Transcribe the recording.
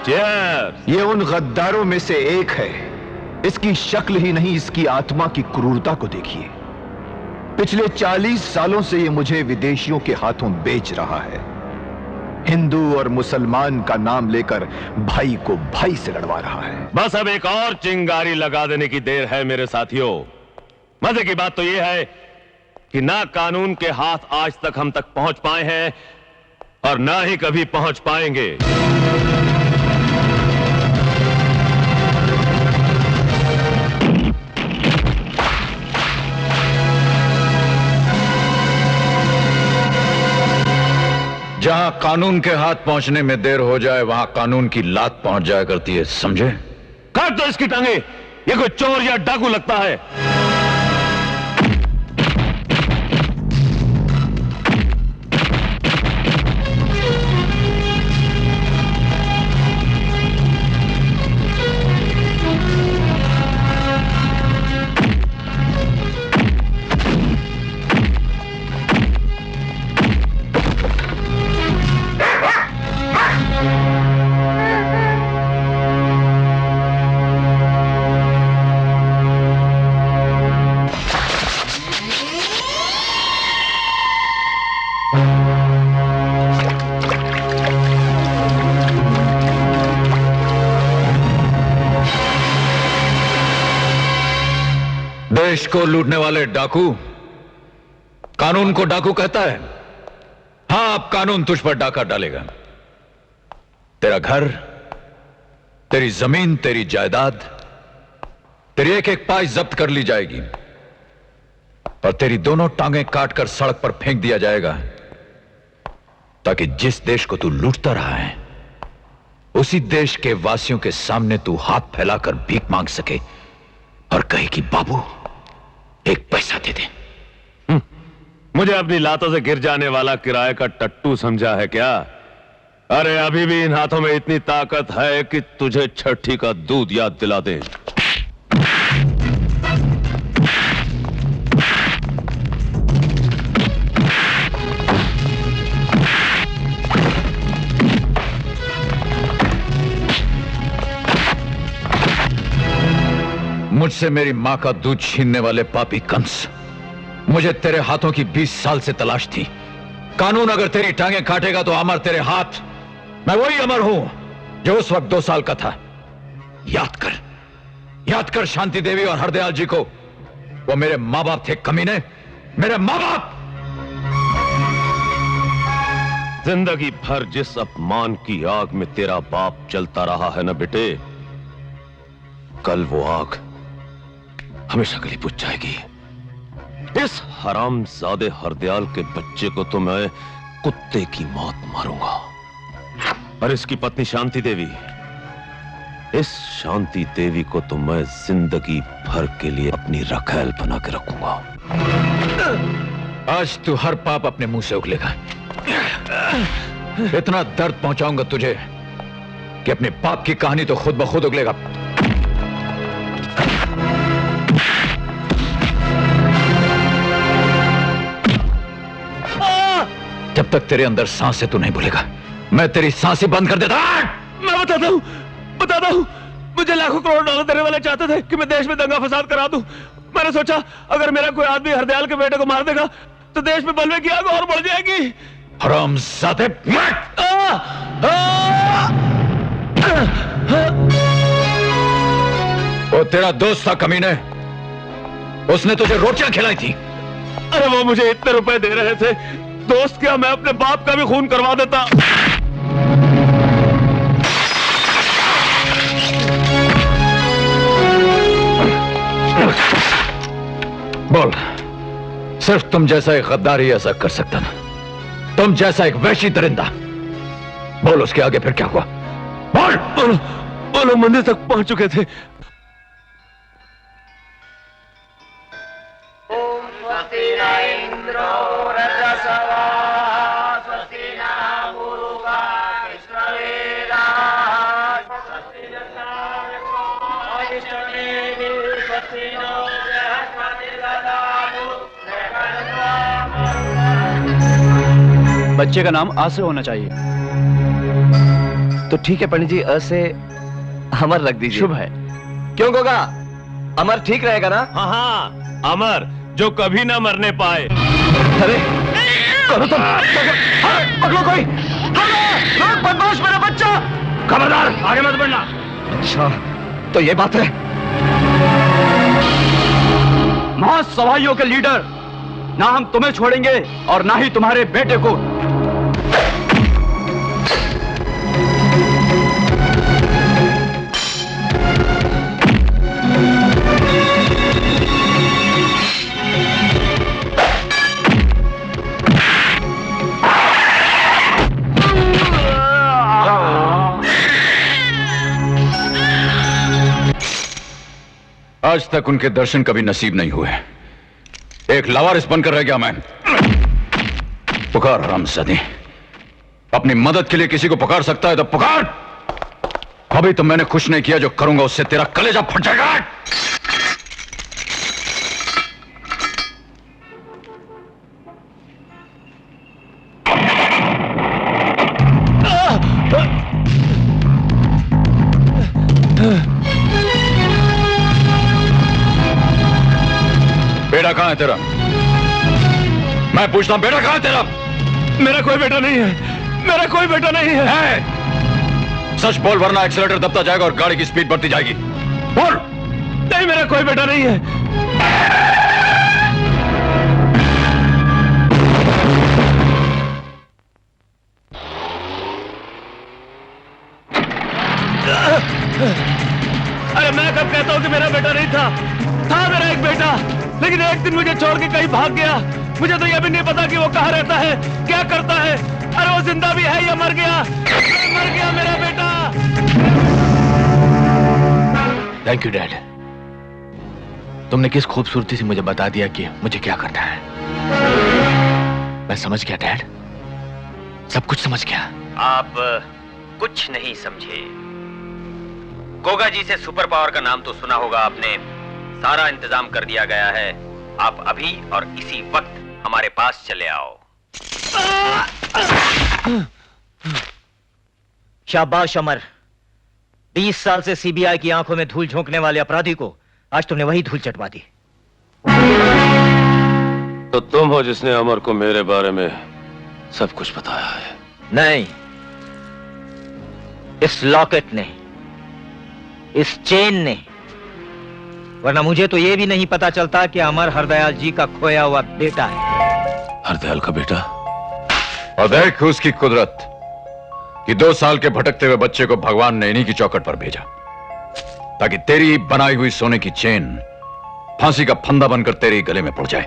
Cheers. ये उन गद्दारों में से एक है। इसकी शक्ल ही नहीं, इसकी आत्मा की क्रूरता को देखिए। पिछले 40 सालों से ये मुझे विदेशियों के हाथों बेच रहा है। हिंदू और मुसलमान का नाम लेकर भाई को भाई से लड़वा रहा है। बस अब एक और चिंगारी लगा देने की देर है मेरे साथियों। मजे की बात तो यह है कि ना कानून के हाथ आज तक हम तक पहुंच पाए हैं और ना ही कभी पहुंच पाएंगे। जहां कानून के हाथ पहुंचने में देर हो जाए वहां कानून की लात पहुंच जाया करती है, समझे? काट दो इसकी टांगे। ये कोई चोर या डाकू लगता है। देश को लूटने वाले डाकू कानून को डाकू कहता है। हां, अब कानून तुझ पर डाका डालेगा। तेरा घर, तेरी जमीन, तेरी जायदाद, तेरी एक एक पाई जब्त कर ली जाएगी और तेरी दोनों टांगें काटकर सड़क पर फेंक दिया जाएगा ताकि जिस देश को तू लूटता रहा है उसी देश के वासियों के सामने तू हाथ फैलाकर भीख मांग सके और कहे कि बाबू एक पैसा दे दे। मुझे अपनी लातों से गिर जाने वाला किराए का टट्टू समझा है क्या? अरे अभी भी इन हाथों में इतनी ताकत है कि तुझे छठी का दूध याद दिला दे। मुझसे मेरी मां का दूध छीनने वाले पापी कंस, मुझे तेरे हाथों की 20 साल से तलाश थी। कानून अगर तेरी टांगें काटेगा तो अमर तेरे हाथ। मैं वही अमर हूं जो उस वक्त 2 साल का था। याद कर शांति देवी और हरदयाल जी को। वो मेरे मां बाप थे कमीने, मेरे मां बाप। जिंदगी भर जिस अपमान की आग में तेरा बाप जलता रहा है ना बेटे, कल वो आग हमेशा के लिए बुझ जाएगी। इस हरामजादे हरदयाल के बच्चे को तो मैं कुत्ते की मौत मारूंगा और इसकी पत्नी शांति देवी, इस शांति देवी को तो मैं जिंदगी भर के लिए अपनी रखैल बना के रखूंगा। आज तू हर पाप अपने मुंह से उगलेगा। इतना दर्द पहुंचाऊंगा तुझे कि अपने पाप की कहानी तो खुद ब खुद उगलेगा। जब तक तेरे अंदर सांस है तू नहीं भूलेगा। मैं तेरी सांसें बंद कर देता। मैं बताता हूं, मुझे लाखों करोड़ डॉलर देने वाले चाहते थे कि मैं देश में दंगा फसाद करा दूं। मैंने सोचा अगर मेरा कोई आदमी हरदयाल के बेटे को मार देगा तो देश में बलवे की आग और बढ़ जाएगी। हरामजादे! वो तेरा दोस्त था कमीने, उसने तुझे रोटियां खिलाई थी। अरे वो मुझे इतने रुपए दे रहे थे, दोस्त क्या मैं अपने बाप का भी खून करवा देता। बोल, सिर्फ तुम जैसा एक गद्दार ही ऐसा कर सकता ना। तुम जैसा एक वैशी दरिंदा। बोल, उसके आगे फिर क्या हुआ? बोल। वो लोग मंदिर तक पहुंच चुके थे। बच्चे का नाम आश्रय होना चाहिए। तो ठीक है पंडित जी, अ से अमर रख दीजिए। शुभ है। क्यों गोगा, अमर ठीक रहेगा ना? हाँ हाँ, अमर जो कभी ना मरने पाए। अरे करो तुम, पकड़ो कोई, रोक बदमाश मेरा बच्चा। खबरदार, आगे मत बढ़ना। अच्छा तो ये बात है। महासभाइयों के लीडर, ना हम तुम्हें छोड़ेंगे और ना ही तुम्हारे बेटे को। आज तक उनके दर्शन कभी नसीब नहीं हुए। एक लावारिस बनकर रह गया मैं। पुकार रामसदी, अपनी मदद के लिए किसी को पुकार सकता है तो पुकार। अभी तो मैंने कुछ नहीं किया, जो करूंगा उससे तेरा कलेजा फट जाएगा। बेटा कहां है तेरा? मैं पूछता हूं, बेटा कहां है तेरा? मेरा कोई बेटा नहीं है, मेरा कोई बेटा नहीं है। सच बोल वरना एक्सीलेटर दबता जाएगा और गाड़ी की स्पीड बढ़ती जाएगी। बोल। नहीं, मेरा कोई बेटा नहीं है। अरे मैं कब कहता हूं कि मेरा बेटा नहीं था मेरा एक बेटा, लेकिन एक दिन मुझे छोड़ के कहीं भाग गया। मुझे तो यह भी नहीं पता कि वो कहां रहता है, क्या करता है। अरे वो जिंदा भी है या मर गया? मर गया मेरा बेटा। थैंक यू डैड, तुमने किस खूबसूरती से मुझे बता दिया कि मुझे क्या करना है। मैं समझ गया डैड, सब कुछ समझ गया। आप कुछ नहीं समझे। गोगा जी से सुपर पावर का नाम तो सुना होगा आपने। सारा इंतजाम कर दिया गया है। आप अभी और इसी वक्त हमारे पास चले आओ। शाबाश अमर, 20 साल से सीबीआई की आंखों में धूल झोंकने वाले अपराधी को आज तुमने वही धूल चटवा दी। तो तुम हो जिसने अमर को मेरे बारे में सब कुछ बताया है? नहीं, इस लॉकेट ने, इस चेन ने, वरना मुझे तो यह भी नहीं पता चलता कि अमर हरदयाल जी का खोया हुआ बेटा है। हरदयाल का बेटा? और देख उसकी कुदरत कि 2 साल के भटकते हुए बच्चे को भगवान ने इन्हीं की चौखट पर भेजा, ताकि तेरी बनाई हुई सोने की चेन फांसी का फंदा बनकर तेरे गले में पड़ जाए।